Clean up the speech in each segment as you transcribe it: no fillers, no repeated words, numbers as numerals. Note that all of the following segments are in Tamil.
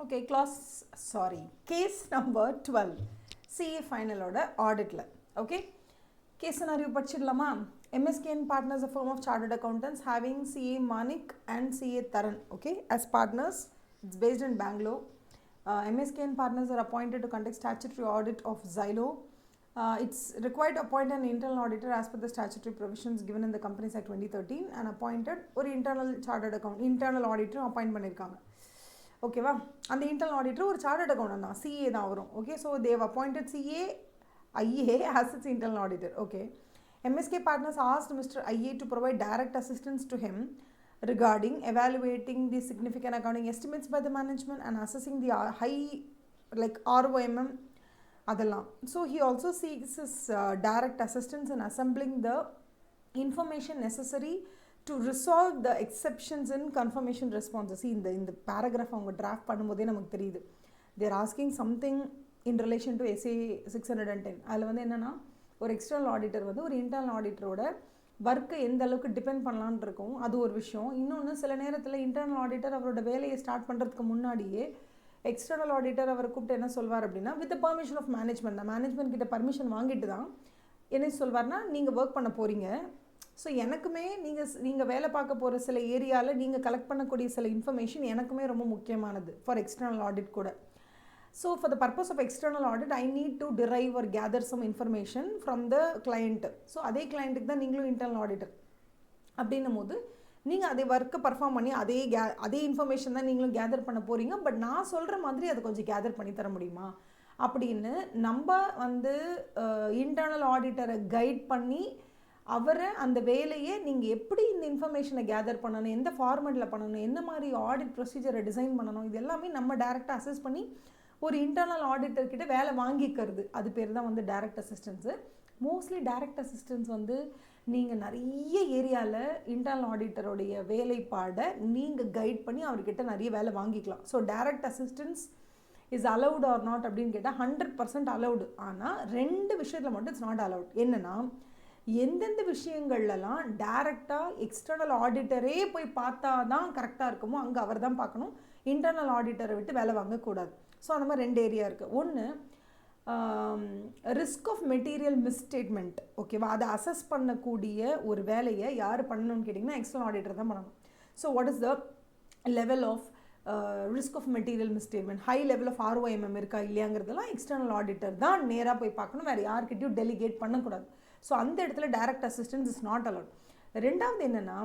Okay, case number 12 CA final order audit la. Okay, case scenario படிச்சிடலாமா? MSK and Partners, a firm of chartered accountants having CA Manik and CA Taran, okay, as partners. It's based in Bangalore. MSK and Partners are appointed to conduct statutory audit of Xylo. It's required to appoint an internal auditor as per the statutory provisions given in the Companies Act 2013 and appointed ஒரு internal auditor appoint பண்ணிருக்காங்க. ஓகேவா, அந்த இன்டர்னல் ஆடிட்டர் ஒரு சார்ட்டர்ட் அக்கௌண்டன்ட் தான், சிஏ தான் வரும். Okay, so Dev appointed CA IA as its internal auditor. Okay, MSK Partners asked Mr. IA to provide direct assistance to him regarding evaluating the significant accounting estimates by the management and assessing the high like ROMM அதெல்லாம். So he also seeks his direct assistance in assembling the information necessary to resolve the exceptions in confirmation responses. See, இந்த paragraph அவங்க draft பண்ணும்போதே நமக்கு தெரியுது, they are asking something in relation to SA 610. அதில் வந்து என்னென்னா, ஒரு எக்ஸ்டர்னல் ஆடிட்டர் வந்து ஒரு இன்டர்னல் ஆடிட்டரோட ஒர்க்கை எந்த அளவுக்கு டிபெண்ட் பண்ணலான்னு இருக்கும், அது ஒரு விஷயம். இன்னொன்று, சில நேரத்தில் இன்டர்னல் ஆடிட்டர் அவரோட வேலையை ஸ்டார்ட் பண்ணுறதுக்கு முன்னாடியே எக்ஸ்டர்னல் ஆடிட்டர் அவரை கூப்பிட்டு என்ன சொல்வார் அப்படின்னா, வித் பர்மிஷன் ஆஃப் மேனேஜ்மெண்ட் தான், மேனேஜ்மெண்ட் கிட்ட பர்மிஷன் வாங்கிட்டு தான் என்ன சொல்வார்னா, நீங்கள் ஒர்க் பண்ண போகிறீங்க, ஸோ எனக்குமே நீங்கள் வேலை பார்க்க போகிற சில ஏரியாவில் நீங்கள் கலெக்ட் பண்ணக்கூடிய சில இன்ஃபர்மேஷன் எனக்குமே ரொம்ப முக்கியமானது ஃபார் எக்ஸ்டர்னல் ஆடிட் கூட. So for the purpose of external audit I need to derive or gather some information from the client. ஸோ அதே கிளையண்ட்டுக்கு தான் நீங்களும் இன்டர்னல் ஆடிட்டர் அப்படின்னும் போது நீங்கள் அதே ஒர்க்கை பர்ஃபார்ம் பண்ணி அதே இன்ஃபர்மேஷன் தான் நீங்களும் கேதர் பண்ண போகிறீங்க. பட் நான் சொல்கிற மாதிரி அதை கொஞ்சம் கேதர் பண்ணி தர முடியுமா அப்படின்னு நம்ம வந்து இன்டர்னல் ஆடிட்டரை கைட் பண்ணி அவரை அந்த வேலையை நீங்கள் எப்படி இந்த இன்ஃபர்மேஷனை கேதர் பண்ணணும், எந்த ஃபார்மெட்டில் பண்ணணும், என்ன மாதிரி ஆடிட் ப்ரொசீஜரை டிசைன் பண்ணணும், இது எல்லாமே நம்ம டைரெக்டாக அசஸ் பண்ணி ஒரு இன்டர்னல் ஆடிட்டர்கிட்ட வேலை வாங்கிக்கிறது, அது பேர் தான் வந்து direct assistance. Mostly direct assistance வந்து நீங்கள் நிறைய ஏரியாவில் இன்டர்னல் ஆடிட்டருடைய வேலைப்பாடை நீங்கள் கைட் பண்ணி அவர்கிட்ட நிறைய வேலை வாங்கிக்கலாம். So direct assistance is allowed or not அப்படின்னு கேட்டால் 100% அலவுடு. ஆனால் 2 விஷயத்தில் மட்டும் இட்ஸ் நாட் அலவுட். என்னென்னா, எந்தெந்த விஷயங்கள்லாம் டைரெக்டாக எக்ஸ்டர்னல் ஆடிட்டரே போய் பார்த்தா தான் கரெக்டாக இருக்குமோ அங்கே அவர் தான் பார்க்கணும், இன்டர்னல் ஆடிட்டரை விட்டு வேலை வாங்கக்கூடாது. ஸோ அந்த மாதிரி 2 ஏரியா இருக்குது. ஒன்று, ரிஸ்க் ஆஃப் மெட்டீரியல் மிஸ்ஸ்டேட்மெண்ட். ஓகேவா, அதை அசஸ் பண்ணக்கூடிய ஒரு வேலையை யார் பண்ணணும்னு கேட்டிங்கன்னா எக்ஸ்டர்னல் ஆடிட்டர் தான் பண்ணணும். So what is the level of risk of material misstatement, high level of ROMM இருக்கா இல்லையாங்கிறதெல்லாம் எக்ஸ்டர்னல் ஆடிட்டர் தான் நேராக போய் பார்க்கணும், வேறு யார்கிட்டையும் டெலிகேட் பண்ணக்கூடாது. ஸோ அந்த இடத்துல direct assistance is not allowed. 2வது என்னென்னா,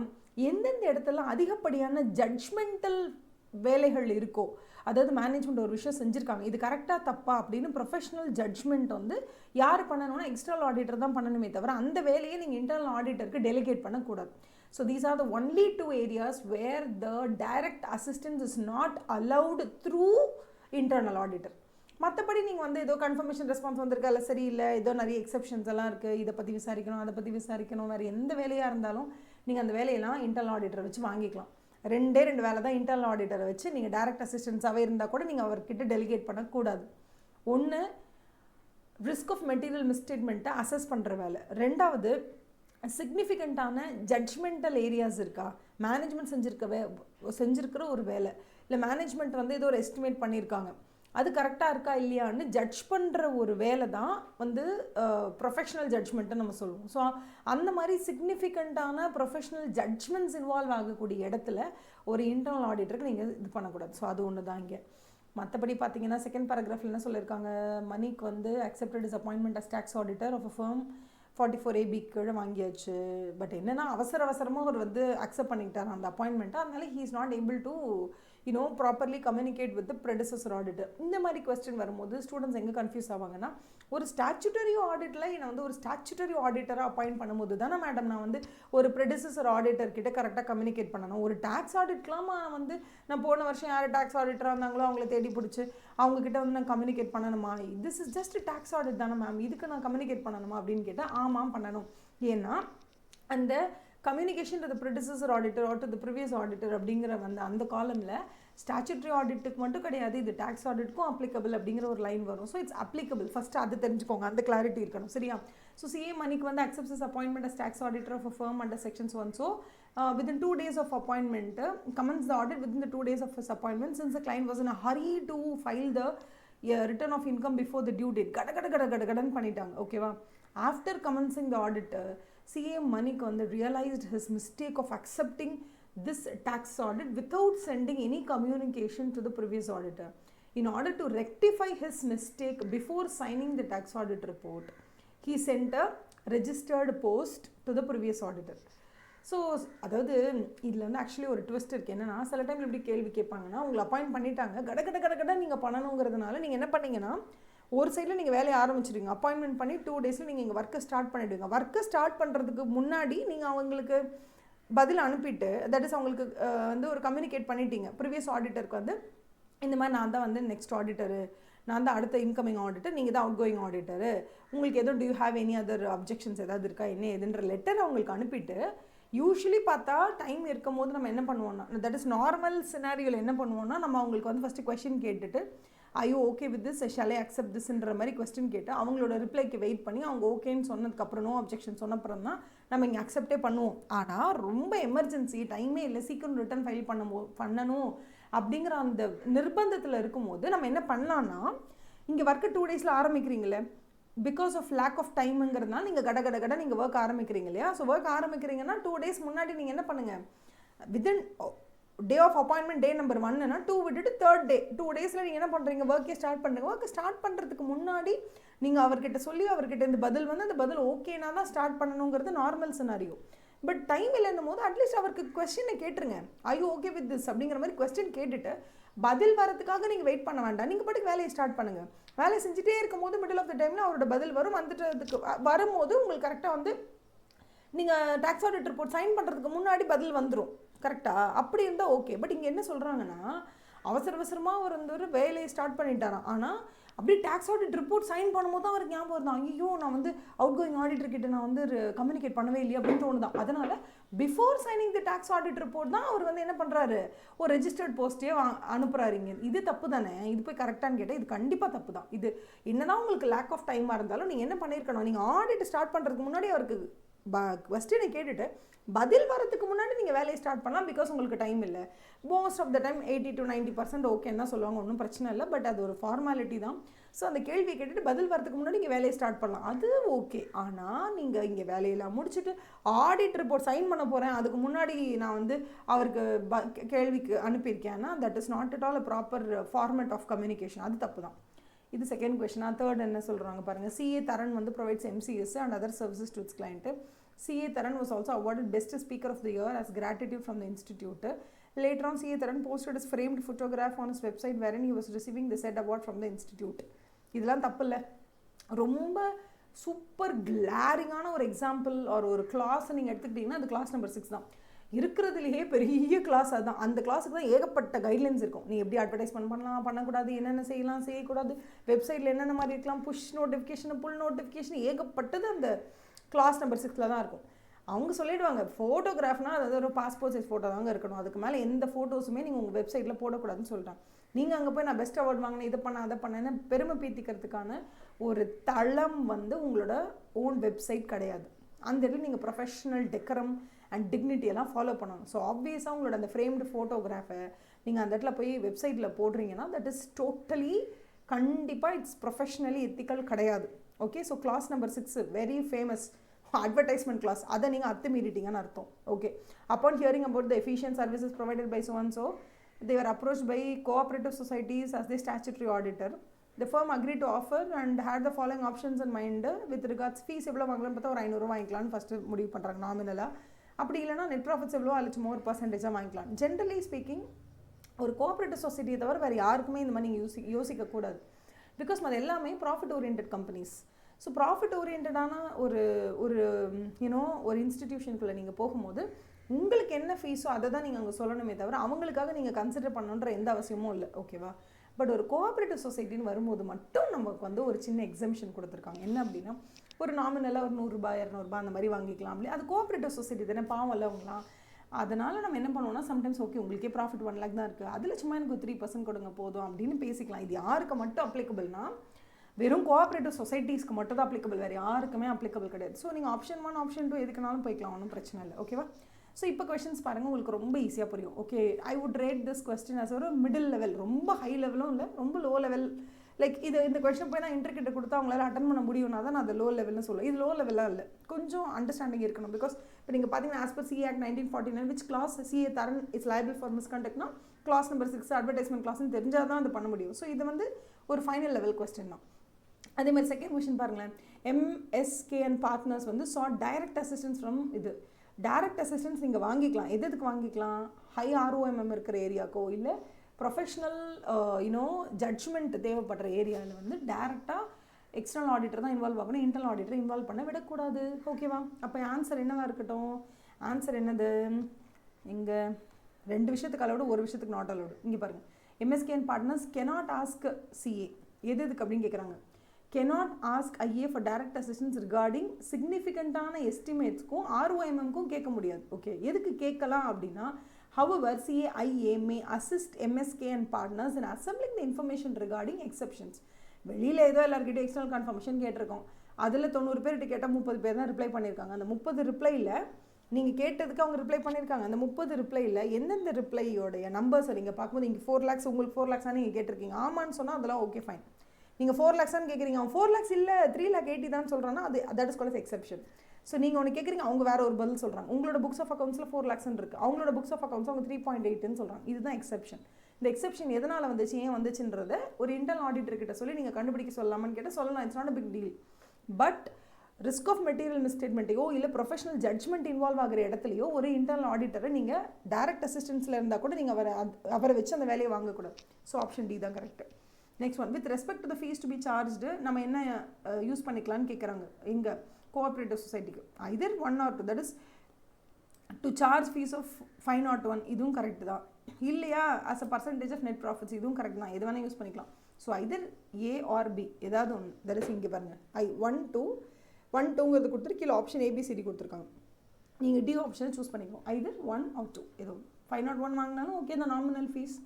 எந்தெந்த இடத்துல அதிகப்படியான ஜட்ஜ்மெண்டல் வேலைகள் இருக்கோ, அதாவது மேனேஜ்மெண்ட் ஒரு விஷயம் செஞ்சுருக்காங்க, இது கரெக்டாக தப்பா அப்படின்னு ப்ரொஃபஷனல் ஜட்ஜ்மெண்ட் வந்து யார் பண்ணணும்னா எக்ஸ்டர்னல் ஆடிட்டர் தான் பண்ணணுமே தவிர அந்த வேலையை நீங்கள் இன்டர்னல் ஆடிட்டருக்கு டெலிகேட் பண்ணக்கூடாது. So these are the only 2 areas where the direct assistance is not allowed through internal auditor. மற்றபடி நீங்கள் வந்து ஏதோ கன்ஃபர்மேஷன் ரெஸ்பான்ஸ் வந்திருக்கா இல்லை சரியில்லை, ஏதோ நிறைய எக்ஸப்ஷன்ஸ் எல்லாம் இருக்குது, இதை பற்றி விசாரிக்கணும் அதை பற்றி விசாரிக்கணும், வேறு எந்த வேலையாக இருந்தாலும் நீங்கள் அந்த வேலையெல்லாம் இன்டர்னல் ஆடிட்டரை வச்சு வாங்கிக்கலாம். 2 வேலை தான் இன்டர்னல் ஆடிட்டரை வச்சு நீங்கள் டைரக்ட் அசிஸ்டன்ஸாகவே இருந்தால் கூட நீங்கள் அவர்கிட்ட டெலிகேட் பண்ணக்கூடாது. ஒன்று, ரிஸ்க் ஆஃப் மெட்டீரியல் மிஸ்டேட்மெண்ட்டை அசஸ் பண்ணுற வேலை. 2வது, சிக்னிஃபிகண்ட்டான ஜட்ஜ்மெண்டல் ஏரியாஸ் இருக்கா, மேனேஜ்மெண்ட் செஞ்சுருக்கிற ஒரு வேலை, இல்லை மேனேஜ்மெண்ட் வந்து ஏதோ ஒரு எஸ்டிமேட் பண்ணியிருக்காங்க, அது கரெக்டாக இருக்கா இல்லையான்னு ஜட்ஜ் பண்ணுற ஒரு வேலை தான் வந்து ப்ரொஃபஷ்னல் ஜட்ஜ்மெண்ட்டு நம்ம சொல்லுவோம். ஸோ அந்த மாதிரி சிக்னிஃபிகண்ட்டான ப்ரொஃபஷ்னல் ஜட்ஜ்மெண்ட்ஸ் இன்வால்வ் ஆகக்கூடிய இடத்துல ஒரு இன்டர்னல் ஆடிட்டருக்கு நீங்கள் இது பண்ணக்கூடாது. ஸோ அது ஒன்று தான் இங்கே. மற்றபடி பார்த்தீங்கன்னா செகண்ட் பேராகிராஃபில் என்ன சொல்லியிருக்காங்க, மணிக்கு வந்து accepted is appointment as tax auditor of a firm 44AB கீழே வாங்கியாச்சு. பட் என்னென்னா அவசரமாக அவர் வந்து அக்செப்ட் பண்ணிக்கிட்டார் அந்த அப்பாயின்மெண்ட்டை, அதனால he is not able to properly communicate with predecessor auditor. இந்த மாதிரி கொஸ்டின் வரும்போது ஸ்டூடெண்ட்ஸ் எங்கே கன்ஃபியூஸ் ஆவாங்கன்னா, ஒரு ஸ்டாச்சுட்டரி ஆடிட்டில் என்னை வந்து ஒரு ஸ்டாச்சுட்டரி ஆடிட்டராக அப்பாயிண்ட் பண்ணும்போது தானே மேடம் நான் வந்து ஒரு ப்ரெடிசஸர் ஆடிட்டர் கிட்ட கரெக்டாக கம்யூனிகேட் பண்ணணும். ஒரு டேக்ஸ் ஆடிட்லாம் வந்து நான் போன வருஷம் யார் டேக்ஸ் ஆடிட்டராக இருந்தாங்களோ அவங்கள தேடி பிடிச்சி அவங்கக்கிட்ட வந்து நான் கம்யூனிகேட் பண்ணணுமா, this is just tax audit தானே மேம், இதுக்கு நான் கம்யூனிகேட் பண்ணணுமா அப்படின்னு கேட்டால் ஆமாம் பண்ணணும். ஏன்னா அந்த communication to the predecessor auditor or to the previous auditor அப்படிங்கிற அந்த காலமில் ஸ்டாச்சுட்டரி ஆடிட்டுக்கு மட்டும் கிடையாது, இது டேக்ஸ் ஆடிட்டுக்கும் அப்ளிகபிள் அப்படிங்கிற ஒரு லைன் வரும். ஸோ இட்ஸ் அப்ளிகபிள், ஃபஸ்ட்டு அது தெரிஞ்சுக்கோங்க, அந்த கிளாரிட்டி இருக்கணும், சரியா? ஸோ சிஏ மணிக்கு வந்து accepts his appointment as tax auditor of a firm under section so and so. Within 2 days of appointment, commence the audit within the 2 days of his appointment. Since the client was in a hurry to file the return of income before the due date, கடன் பண்ணிட்டாங்க, ஓகேவா. After commencing the audit, CA Manik realized his mistake of accepting this tax audit without sending any communication to the previous auditor. In order to rectify his mistake before signing the tax audit report, he sent a registered post to the previous auditor. So அதாவது இதில் வந்து ஆக்சுவலி ஒரு ட்விஸ்ட் இருக்குது. என்னென்னா சில டைம் இப்படி கேள்வி கேட்பாங்கன்னா, உங்களை அப்பாயிண்ட் பண்ணிட்டாங்க, கட நீங்கள் பண்ணணுங்கிறதுனால நீங்கள் என்ன பண்ணீங்கன்னா, ஒரு சைடில் நீங்கள் வேலையை ஆரம்பிச்சிடுங்க. அப்பாயின்மெண்ட் பண்ணி 2 டேஸில் நீங்கள் இங்கே ஒர்க்கை ஸ்டார்ட் பண்ணிவிடுங்க. ஒர்க்கை ஸ்டார்ட் பண்ணுறதுக்கு முன்னாடி நீங்கள் அவங்களுக்கு பதில் அனுப்பிட்டு, தட் இஸ் அவங்களுக்கு வந்து ஒரு கம்யூனிகேட் பண்ணிட்டீங்க ப்ரீவியஸ் ஆடிட்டருக்கு வந்து, இந்த மாதிரி நான் தான் வந்து நெக்ஸ்ட் ஆடிட்டரு, நான் தான் அடுத்த இன்கமிங் ஆடிட்டர், நீங்கள் தான் அவுட் கோயிங் ஆடிட்டரு, உங்களுக்கு எதுவும் do you have any other objections ஏதாவது இருக்கா என்ன எதுன்ற லெட்டர் அவங்களுக்கு அனுப்பிட்டு, யூஸ்வலி பார்த்தா டைம் இருக்கும் போது நம்ம என்ன பண்ணுவோம்னா, தட் இஸ் நார்மல் சினாரியோவில் என்ன பண்ணுவோம்னா, நம்ம அவங்களுக்கு வந்து ஃபஸ்ட்டு கொஸ்டின் கேட்டுட்டு, ஐயோ okay with this shall I accept திஸ்ன்ற மாதிரி கொஸ்டின் கேட்டு அவங்களோட ரிப்ளைக்கு வெயிட் பண்ணி அவங்க ஓகேன்னு சொன்னதுக்கப்புறம், நோ அப்ஜெக்ஷன் சொன்னப்புறம் தான் நம்ம இங்கே அக்செப்டே பண்ணுவோம். ஆனால் ரொம்ப எமர்ஜென்சி, டைமே இல்லை, சீக்கிரம் ரிட்டர்ன் ஃபைல் பண்ணணும் அப்படிங்கிற அந்த நிர்பந்தத்தில் இருக்கும்போது நம்ம என்ன பண்ணலான்னா, இங்கே ஒர்க்கு 2 டேஸில் ஆரம்பிக்கிறீங்களே, பிகாஸ் ஆஃப் லேக் ஆஃப் டைமுங்கிறதுனால நீங்கள் கட நீங்கள் ஒர்க் ஆரம்பிக்கிறீங்க இல்லையா. ஸோ ஒர்க் ஆரம்பிக்கிறீங்கன்னா 2 டேஸ் முன்னாடி நீங்கள் என்ன பண்ணுங்கள், within day of appointment day number 1னா 2 விட்டுட்டு 3rd டே 2 டேஸில் நீங்கள் என்ன பண்ணுறீங்க, ஒர்க்கே ஸ்டார்ட் பண்ணுங்கள். ஒர்க்கை ஸ்டார்ட் பண்ணுறதுக்கு முன்னாடி நீங்கள் அவர்கிட்ட சொல்லி அவர்கிட்ட இந்த பதில் வந்து அந்த பதில் ஓகேனா தான் ஸ்டார்ட் பண்ணணுங்கிறது நார்மல் சினாரியோ. பட் டைம் இல்லைன்னும் போது அட்லீஸ்ட் அவருக்கு கொஸ்டினை கேட்டுருங்க, ஐயோ ஓகே வித் திஸ் அப்படிங்கிற மாதிரி கொஸ்டின் கேட்டுட்டு பதில் வரதுக்காக நீங்கள் வெயிட் பண்ண வேண்டாம். நீங்கள் பாட்டுக்கு வேலையை ஸ்டார்ட் பண்ணுங்கள். வேலையை செஞ்சுட்டே இருக்கும் போது மிடில் ஆஃப் த டைமில் அவரோட பதில் வரும். வந்துட்டு வரும்போது உங்களுக்கு கரெக்டாக வந்து நீங்கள் டாக்ஸ் ஆடிட் ரிப்போர்ட் சைன் பண்ணுறதுக்கு முன்னாடி பதில் வந்துடும் கரெக்டாக. அப்படி இருந்தால் ஓகே. பட் இங்கே என்ன சொல்கிறாங்கன்னா, அவசரமாக அவர் வந்து ஒரு வேலையை ஸ்டார்ட் பண்ணிட்டாராம். ஆனால் அப்படியே டாக்ஸ் ஆடிட் ரிப்போர்ட் சைன் பண்ணும்போது தான் அவருக்கு ஞாபகம் இருந்தான், ஐயோ நான் வந்து அவுட் கோயிங் ஆடிட்டர் கிட்ட நான் வந்து கம்யூனிகேட் பண்ணவே இல்லையா அப்படின்னு தோணுதான். அதனால் பிஃபோர் சைனிங் தி டாக்ஸ் ஆடிட் ரிப்போர்ட் தான் அவர் வந்து என்ன பண்ணுறாரு, ஒரு ரெஜிஸ்டர்ட் போஸ்ட்டே அனுப்புகிறாருங்க. இது தப்பு தானே, இது போய் கரெக்டானு கேட்டால் இது கண்டிப்பாக தப்பு தான். இது என்னதான் உங்களுக்கு லேக் ஆஃப் டைமாக இருந்தாலும் நீங்கள் என்ன பண்ணியிருக்கணும், நீங்கள் ஆடிட் ஸ்டார்ட் பண்ணுறதுக்கு முன்னாடி அவருக்கு கொஸ்டினை கேட்டுட்டு பதில் வரதுக்கு முன்னாடி நீங்கள் வேலையை ஸ்டார்ட் பண்ணலாம். பிகாஸ் உங்களுக்கு டைம் இல்லை. Most of the time 80 to 90% ஓகேன்னு தான் சொல்லுவாங்க, ஒன்றும் பிரச்சனை இல்லை. பட் அது ஒரு ஃபார்மாலிட்டி தான். ஸோ அந்த கேள்வியை கேட்டுட்டு பதில் வரதுக்கு முன்னாடி நீங்கள் வேலையை ஸ்டார்ட் பண்ணலாம், அது ஓகே. ஆனால் நீங்கள் இங்கே வேலையெல்லாம் முடிச்சுட்டு ஆடிட் ரிப்போர்ட் சைன் பண்ண போகிறேன், அதுக்கு முன்னாடி நான் வந்து அவருக்கு கேள்விக்கு அனுப்பியிருக்கேன்னா that is not at all a proper format of communication. அது தப்பு தான். இது செகண்ட் கொஸ்டினா. தேர்ட் என்ன சொல்கிறாங்க பாருங்கள். சிஏ தரன் வந்து provides MCS and other services to it's client. CA Taran was also awarded Best Speaker of the Year as gratitude from the institute. Later on, CA Taran posted his framed photograph on his website wherein he was receiving the said award from the institute. இதெல்லாம் தப்பு இல்லை. ரொம்ப சூப்பர் கிளாரிங்கான ஒரு எக்ஸாம்பிள் ஒரு கிளாஸ் நீங்கள் எடுத்துக்கிட்டிங்கன்னா அது கிளாஸ் நம்பர் 6 தான். இருக்கிறதுலையே பெரிய கிளாஸ் அதுதான். அந்த கிளாஸுக்கு தான் ஏகப்பட்ட கைட்லைன்ஸ் இருக்கும். நீ எப்படி அட்வர்டைஸ்மெண்ட் பண்ணலாம், பண்ணக்கூடாது, என்னென்ன செய்யலாம், செய்யக்கூடாது, வெப்சைட்டில் என்னென்ன மாதிரி இருக்கலாம், புஷ் நோட்டிஃபிகேஷன், புல் நோட்டிஃபிகேஷன், ஏகப்பட்டது அந்த கிளாஸ் நம்பர் 6 தான் இருக்கும். அவங்க சொல்லிவிடுவாங்க, ஃபோட்டோகிராஃப்னால் அதாவது ஒரு பாஸ்போர்ட் சைஸ் ஃபோட்டோ தாங்க இருக்கணும், அதுக்கு மேலே எந்த ஃபோட்டோஸுமே நீங்கள் உங்கள் வெப்சைட்டில் போடக்கூடாதுன்னு சொல்லிட்டாங்க. நீங்கள் அங்கே போய் நான் பெஸ்ட் அவார்ட் வாங்கினேன், இதை பண்ண அதை பண்ணேன்னு பெருமை பீத்திக்கிறதுக்கான ஒரு தளம் வந்து உங்களோட ஓன் வெப்சைட் கிடையாது. அந்த இடத்துல நீங்கள் ப்ரொஃபஷ்னல் டெக்கரம் அண்ட் டிக்னிட்டி எல்லாம் ஃபாலோ பண்ணணும். ஸோ ஆப்வியஸாக உங்களோட அந்த ஃப்ரேம்டு ஃபோட்டோகிராஃபை நீங்கள் அந்த இடத்துல போய் வெப்சைட்டில் போடுறீங்கன்னா தட் இஸ் டோட்டலி கண்டிப்பாக இட்ஸ் ப்ரொஃபஷ்னலி எத்திக்கல் கிடையாது. Okay. So clause number 6 very famous advertisement clause, அதை நீங்கள் அத்துமீறிட்டீங்கன்னு அர்த்தம். Okay. Upon hearing about the efficient services provided by so and so, they were approached by cooperative societies as the statutory auditor. The firm agreed to offer and had the following options in mind with regards fees எவ்வளோ வாங்கலாம்னு பார்த்தா ஒரு 500 வாங்கிக்கலாம்னு ஃபஸ்ட்டு முடிவு பண்ணுறாங்க நாமினலாக. அப்படி இல்லைனா நெட் ப்ராஃபிட்ஸ் எவ்வளோ அழிச்சுமோ ஒரு பர்சன்டேஜாக வாங்கிக்கலாம். ஜென்ரலி ஸ்பீக்கிங் ஒரு கோஆப்ரேட்டிவ் சொசைட்டியை தவிர வேறு யாருக்குமே இந்த மாதிரி நீங்கள் யோசிக்கக்கூடாது. பிகாஸ் அது எல்லாமே profit orient companies. So profit ஓரியன்டான ஒரு ஒரு இன்ஸ்டிடியூஷனுக்குள்ளே நீங்கள் போகும்போது உங்களுக்கு என்ன ஃபீஸோ அதை தான் நீங்கள் அங்கே சொல்லணுமே தவிர அவங்களுக்காக நீங்கள் கன்சிடர் பண்ணணுன்ற எந்த அவசியமும் இல்லை. ஓகேவா. பட் ஒரு கோஆப்ரேட்டிவ் சொசைட்டின்னு வரும்போது மட்டும் நமக்கு வந்து ஒரு சின்ன எக்ஸம்ஷன் கொடுத்துருக்காங்க. என்ன அப்படின்னா ஒரு நாமினலாக ஒரு 100 ரூபாய் 200 ரூபாய் அந்த மாதிரி வாங்கிக்கலாம். அப்படி அது கோஆப்ரேட்டிவ் சொசைட்டி தானே, பாவம் இல்லை அவங்களாம். அதனால் நம்ம என்ன பண்ணுவோம்னா சம்டைம்ஸ் ஓகே உங்களுக்கே ப்ராஃபிட் 1 lakh தான் இருக்குது, அதில் சும்மா எனக்கு 3% கொடுங்க போதும் அப்படின்னு பேசிக்கலாம். இது யாருக்கு மட்டும் அப்ளிகபிள்னா வெறும் கோஆப்ரேட்டிவ் சொசைட்டிஸ்க்கு மட்டும் தான் அப்ளிகபிள், வேறு யாருக்குமே அப்ளிகபிள் கிடையாது. ஸோ நீங்கள் ஆப்ஷன் 1 ஆப்ஷன் 2 எதுக்குனாலும் போய்க்கலாம், ஒன்றும் பிரச்சனை இல்லை. ஓகேவா? ஸோ இப்போ கொஸ்டின்ஸ் பாருங்கள், உங்களுக்கு ரொம்ப ஈஸியாக புரியும். Okay, I would rate this question as ஒரு மிடில் லெவல், ரொம்ப ஹை லெவலும் இல்லை, ரொம்ப லோ லெவல். லைக் இந்த கொஸ்டின் போய் நான் இன்டர்கிட்ட கொடுத்தா அவங்களால அட்டன் பண்ண முடியும்னா தான் நான் அதை லோ லெவல்னு சொல்லுவேன். இது லோ லெவலாக இல்லை, கொஞ்சம் அண்டர்ஸ்டாண்டிங் இருக்கணும். பிகாஸ் இப்போ நீங்கள் பார்த்தீங்கன்னா as per CA act 1949 which clause CA தரன் இஸ் லைபிள் ஃபார் மிஸ்கண்டக்ட்னா கிளாஸ் நம்பர் 6 அட்வர்டைஸ்மெண்ட் கிளாஸ்னு தெரிஞ்சால் தான் அது பண்ண முடியும். ஸோ இது வந்து ஒரு ஃபைனல் லெவல் கொஸ்டின் தான். அதே மாதிரி செகண்ட் கொஸ்டின் பாருங்களேன், எம்எஸ்கே அண்ட் பார்ட்னர்ஸ் வந்து டைரக்ட் அசிஸ்டன்ஸ் ஃப்ரம் இது. டைரக்ட் அசிஸ்டன்ஸ் நீங்கள் வாங்கிக்கலாம், எதுக்கு வாங்கிக்கலாம்? ஹை ஆர்ஓஎம்எம் இருக்கிற ஏரியாக்கோ இல்லை ப்ரொஃபஷ்னல் ஜட்ஜ்மெண்ட் தேவைப்படுற ஏரியாவில் வந்து டேரெக்டாக எக்ஸ்டர்னல் ஆடிட்டர் தான் இன்வால்வ் ஆகணும், இன்டர்னல் ஆடிட்டர் இன்வால்வ் பண்ண விடக்கூடாது. ஓகேவா? அப்போ ஆன்சர் என்னவாக இருக்கட்டும்? ஆன்சர் என்னது? இங்கே 2 விஷயத்துக்கு அலோடு, ஒரு விஷயத்துக்கு நாட் அலோடு. இங்கே பாருங்கள், MSK and partners cannot ask CA, எதுக்கு அப்படின்னு கேட்குறாங்க. cannot ask IA for direct assistance regarding significantana estimatesக்கும் ROMMக்கும் கேட்க முடியாது. ஓகே, எதுக்கு கேட்கலாம் அப்படின்னா, however CAIA may assist MSK and partners in assembling the information regarding exceptions. வெளியில் ஏதோ எல்லாருக்கிட்டே எக்ஸ்டர்னல் கன்ஃபர்மேஷன் கேட்டிருக்கோம், அதில் 90 பேர்கிட்ட கேட்டால் 30 பேர் தான் ரிப்ளை பண்ணியிருக்காங்க. அந்த 30 ரிப்ளையில் நீங்கள் கேட்டதுக்கு அவங்க ரிப்ளை பண்ணியிருக்காங்க. அந்த 30 ரிப்ளையில் எந்தெந்த ரிப்ளையோடைய நம்பர்ஸை நீங்கள் பார்க்கும்போது இங்கே 4 lakhs உங்களுக்கு 4 lakhs நீங்கள் கேட்டிருக்கீங்க, ஆமான்னு சொன்னால் அதெல்லாம் ஓகே ஃபைன். நீங்கள் 4 lakhs கேட்குறீங்க, அவன் 4 lakhs இல்லை 3,80,000 தான் சொல்கிறான்னா அது that is called exception. So நீங்கள் ஒன்று கேட்குறீங்க, அவங்க வேறு ஒரு பதில் சொல்கிறாங்க. உங்களோட புக்ஸ் ஆஃப் அக்கௌண்ட்ஸில் 4 lakhs இருக்குது, அவங்களோட புக்ஸ் ஆஃப் அக்கௌண்ட்ஸ் அவங்க 3.8ன்னு சொல்கிறாங்க. இதுதான் எக்ஸெப்ஷன். இந்த எக்ஸெப்ஷன் எதனால் வந்துச்சு, ஏன் வந்துச்சுன்றதை ஒரு இன்டர்னல் ஆடிட்டர் கிட்ட சொல்லி நீங்கள் கண்டுபிடிக்க சொல்லலாமான்னு கேட்டால் சொல்லலாம். It's not a big deal. But risk of material மிஸ்டேட்மெண்ட்டையோ இல்லை ப்ரொஃபஷனல் ஜட்ஜ்மெண்ட் இன்வால்வ் ஆகிற இடத்துலையோ ஒரு இன்டர்னல் ஆடிட்டரை நீங்கள் டைரக்ட் அசிஸ்டன்ஸில் இருந்தால் கூட நீங்கள் அவரை வச்சு அந்த வேலையை வாங்கக்கூடாது. ஸோ ஆப்ஷன் டி தான் correct. Next one, with respect to the fees to be charged நம்ம என்ன யூஸ் பண்ணிக்கலான்னு கேட்குறாங்க. இங்கே கோஆப்ரேட்டிவ் சொசைட்டிக்கு either 1 or 2, that is to charge fees of 501, இதுவும் கரெக்ட் தான். இல்லையா as a percentage of net profits, இதுவும் கரெக்ட் தான். எது வேணால் யூஸ் பண்ணிக்கலாம். So either A or B ஏதாவது ஒன்று. தட் இஸ் இங்கே பாருங்கள், 1-2 கொடுத்துட்டு கீழே ஆப்ஷன் ABCD கொடுத்துருக்காங்க. நீங்கள் D ஆப்ஷனை சூஸ் பண்ணிக்கோங்க. either 1 or 2 ஏதோ 501 வாங்கினாலும் ஓகே தான் நாமினல் ஃபீஸ்.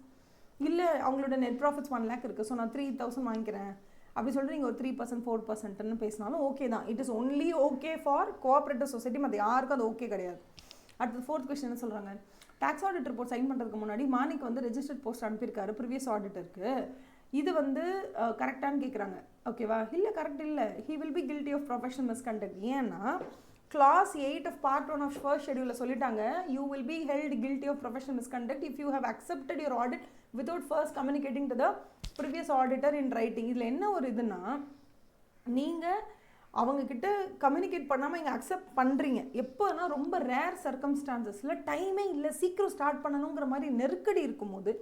இல்லை அவங்களோட நெட் ப்ராஃபிட்ஸ் 1 lakh இருக்குது, ஸோ நான் 3,000 வாங்கிக்கிறேன் அப்படி சொல்லிட்டு நீங்கள் ஒரு 3% 4%ன்னு பேசினாலும் ஓகே தான். It is only okay for cooperative society, மற்ற யாருக்கும் அது ஓகே கிடையாது. அடுத்து 4th கொஸ்டின் என்ன சொல்கிறாங்க, டாக்ஸ் ஆடிட் ரிப்போர்ட் சைன் பண்ணுறதுக்கு முன்னாடி மானிக்கு வந்து ரெஜிஸ்டர்ட் போஸ்ட் அனுப்பியிருக்காரு ப்ரீவியஸ் ஆடிட்டருக்கு. இது வந்து கரெக்டானு கேட்குறாங்க. ஓகேவா? இல்லை கரெக்ட் இல்லை, he will be guilty of professional misconduct. ஏன்னா Clause 8 of Part 1 of first schedule சொல்லிட்டாங்க, you will be held guilty of professional misconduct if you have accepted your audit without first communicating to the previous auditor in writing. இதில் என்ன ஒரு இதுனா, நீங்கள் அவங்கக்கிட்ட கம்யூனிகேட் பண்ணாமல் இங்கே அக்செப்ட் பண்ணுறீங்க. எப்போனா ரொம்ப ரேர் சர்க்கம்ஸ்டான்சஸில் டைமே இல்லை, சீக்கிரம் ஸ்டார்ட் பண்ணணுங்கிற மாதிரி நெருக்கடி இருக்கும்போது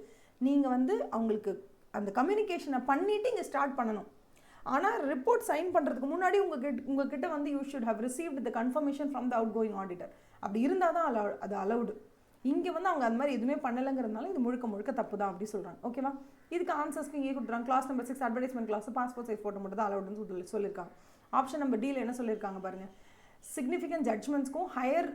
நீங்கள் வந்து அவங்களுக்கு அந்த கம்யூனிகேஷனை பண்ணிவிட்டு இங்கே ஸ்டார்ட் பண்ணணும். ஆனால் ரிப்போர்ட் சைன் பண்ணுறதுக்கு முன்னாடி உங்ககிட்ட வந்து you should have received the confirmation from the outgoing auditor. அப்படி இருந்தால் தான் அது அலவுடு. இங்கே வந்து அவங்க அந்த மாதிரி எதுவுமே பண்ணலைங்கிறதுனால இது முழுக்க தப்பு தான் அப்படி சொல்கிறாங்க. ஓகேவா? இதுக்கு ஆன்சர்ஸ்க்கு இங்கே கொடுத்துறாங்க. Clause number 6 advertisement clause passport size photo மட்டும் தான் அலவுடுன்னு சொல்லியிருக்காங்க. ஆப்ஷன் நம்பர் டியில் என்ன சொல்லியிருக்காங்க பாருங்கள், சிக்னிஃபிகன்ட் ஜட்ஜ்மெண்ட்ஸ்க்கும் higher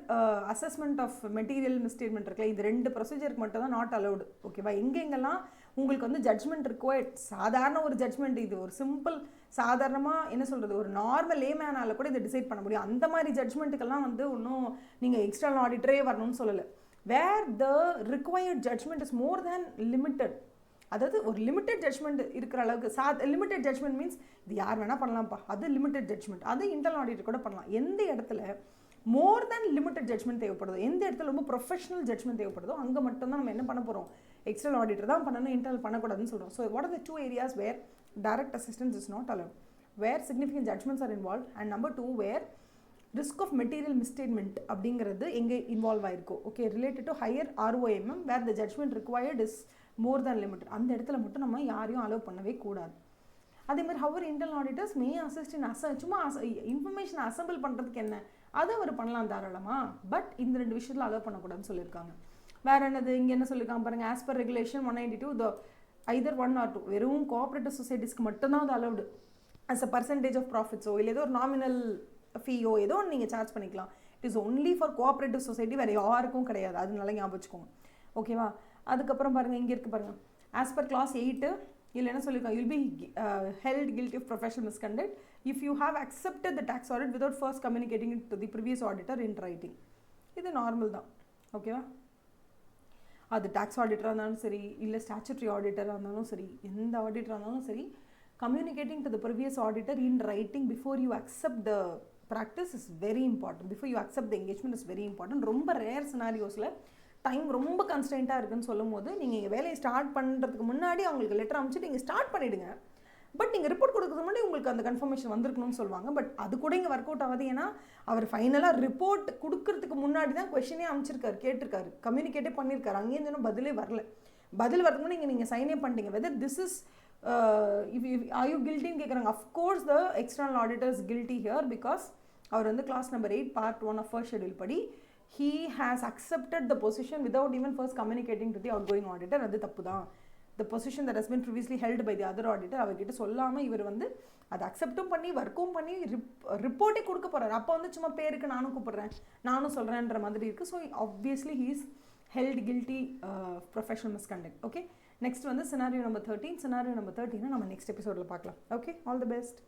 assessment of material misstatement இருக்குல்ல, இது 2 ப்ரொசீஜருக்கு மட்டும் தான் நாட் அலவுடு. ஓகேவா? எங்கெங்கெல்லாம் உங்களுக்கு வந்து ஜட்ஜ்மெண்ட் ரிக்வயர்ட், சாதாரண ஒரு ஜட்ஜ்மெண்ட், இது ஒரு சிம்பிள் சாதாரணமாக என்ன சொல்கிறது, ஒரு நார்மல் லேமேனால் கூட இதை டிசைட் பண்ண முடியும். அந்த மாதிரி ஜட்ஜ்மெண்ட்டுக்கெல்லாம் வந்து ஒன்றும் நீங்கள் எக்ஸ்டர்னல் ஆடிட்டரே வரணும்னு சொல்லலை. Where the required judgement is more than limited, அதாவது ஒரு லிமிட்டட் ஜட்ஜ்மெண்ட் இருக்கிற அளவுக்கு லிமிட்டட் ஜட்ஜ்மெண்ட் மீன்ஸ் இது யார் வேணால் பண்ணலாம்ப்பா, அது லிமிட்டட் ஜட்ஜ்மெண்ட், அது இன்டர்னல் ஆடிட்டர் கூட பண்ணலாம். எந்த இடத்துல மோர் தேன் லிமிட்டட் ஜட்ஜ்மெண்ட் தேவைப்படுதோ, எந்த இடத்துல ரொம்ப ப்ரொஃபஷனல் ஜட்ஜ்மெண்ட் தேவைப்படுதோ அங்கே மட்டும்தான் நம்ம என்ன பண்ண போகிறோம், எக்ஸ்டர்னல் ஆடிட்டர் தான் பண்ணணும், இன்டர்னல் பண்ணக்கூடாதுன்னு சொல்கிறோம். So what are the 2 areas where direct assistance is not allowed, where significant judgments are involved, and number 2 where risk of material misstatement அப்படிங்கிறது எங்கே இன்வால்வ் ஆயிருக்கோ. Okay, related to higher ROMM where the judgment required is more than limited, அந்த இடத்துல மட்டும் நம்ம யாரையும் அலோவ் பண்ணவே கூடாது. அதே மாதிரி ஹவர் இன்டர்னல் ஆடிட்டர்ஸ் மே அசிஸ்ட் இன் சும்மா இன்ஃபர்மேஷன் அசம்பிள் பண்ணுறதுக்கு என்ன, அதை அவர் பண்ணலாம் தாராளமாக. பட் இந்த 2 விஷயத்தில் அலோவ் பண்ணக்கூடாதுன்னு சொல்லியிருக்காங்க. வேறு என்னது இங்கே என்ன சொல்லியிருக்காங்க பாருங்கள், as per regulation 192 either 1 or 2, வெறும் கோஆப்ரேட்டிவ் சொசைட்டிஸ்க்கு மட்டும்தான் அது allowed. As a percentage of ப்ராஃபிட்ஸோ இல்லை ஏதோ ஒரு நாமினல் ஃபீயோ ஏதோ ஒன்று நீங்கள் சார்ஜ் பண்ணிக்கலாம். It is only for cooperative society, வேறு யாருக்கும் கிடையாது. அது நல்லா ஞாபகம் வச்சுக்கோங்க. ஓகேவா? அதுக்கப்புறம் பாருங்கள், இங்கே இருக்குது பாருங்கள், ஆஸ் பர் கிளாஸ் 8 இல்லை என்ன சொல்லியிருக்காங்க, you'll be held guilty of professional misconduct if you have accepted the tax audit without first communicating it to the previous auditor in writing. இது நார்மல் தான், ஓகேவா? அது டேக்ஸ் ஆடிட்டராக இருந்தாலும் சரி, இல்லை ஸ்டாச்சுட்ரி ஆடிட்டராக இருந்தாலும் சரி, எந்த ஆடிட்டராக இருந்தாலும் சரி, communicating to the previous auditor in writing before you accept the practice is very important. Before you accept the engagement is very important. ரொம்ப ரேர் சினாரியோஸில் டைம் ரொம்ப கன்ஸ்டன்ட்டாக இருக்குன்னு சொல்லும் போது நீங்கள் வேலையை ஸ்டார்ட் பண்ணுறதுக்கு முன்னாடி அவங்களுக்கு லெட்டர் அனுப்பிச்சிட்டு நீங்கள் ஸ்டார்ட் பண்ணிவிடுங்க. பட் நீங்கள் ரிப்போர்ட் கொடுக்குறது முன்னாடி உங்களுக்கு அந்த கன்ஃபர்மேஷன் வந்திருக்கணும்னு சொல்லுவாங்க. பட் அது கூட இங்கே ஒர்க் அவுட் ஆகாது. ஏன்னா அவர் ஃபைனலாக ரிப்போர்ட் கொடுக்கறதுக்கு முன்னாடி தான் கொஷினே அமைச்சிருக்காரு, கேட்டிருக்காரு, கம்யூனிகேட்டே பண்ணியிருக்காரு. அங்கேயும் இன்னும் பதிலே வரல. பதில் வரதுக்கு முன்னாடி நீங்கள் சைனே பண்ணிட்டீங்க. Whether this is are you guilty ன்னு கேட்குறாங்க. Of course the external auditor is guilty here because அவர் வந்து clause number 8 part 1 of first schedule படி he has accepted the position without even first communicating to the outgoing auditor. அது தப்பு தான். the position that has been previously held by the other auditor அவர்கிட்ட சொல்லாமல் இவர் வந்து அதை அக்செப்டும் பண்ணி ஒர்க்கும் பண்ணி ரிப்போர்ட்டே கொடுக்க போகிறார். அப்போ வந்து சும்மா பேருக்கு நானும் கூப்பிட்றேன், நானும் சொல்கிறேன்ற மாதிரி இருக்குது. So obviously he is held guilty professional misconduct. Okay, next வந்து scenario number 13. scenario number 13 நம்ம நெக்ஸ்ட் எபிசோடில் பார்க்கலாம். Okay, all the best.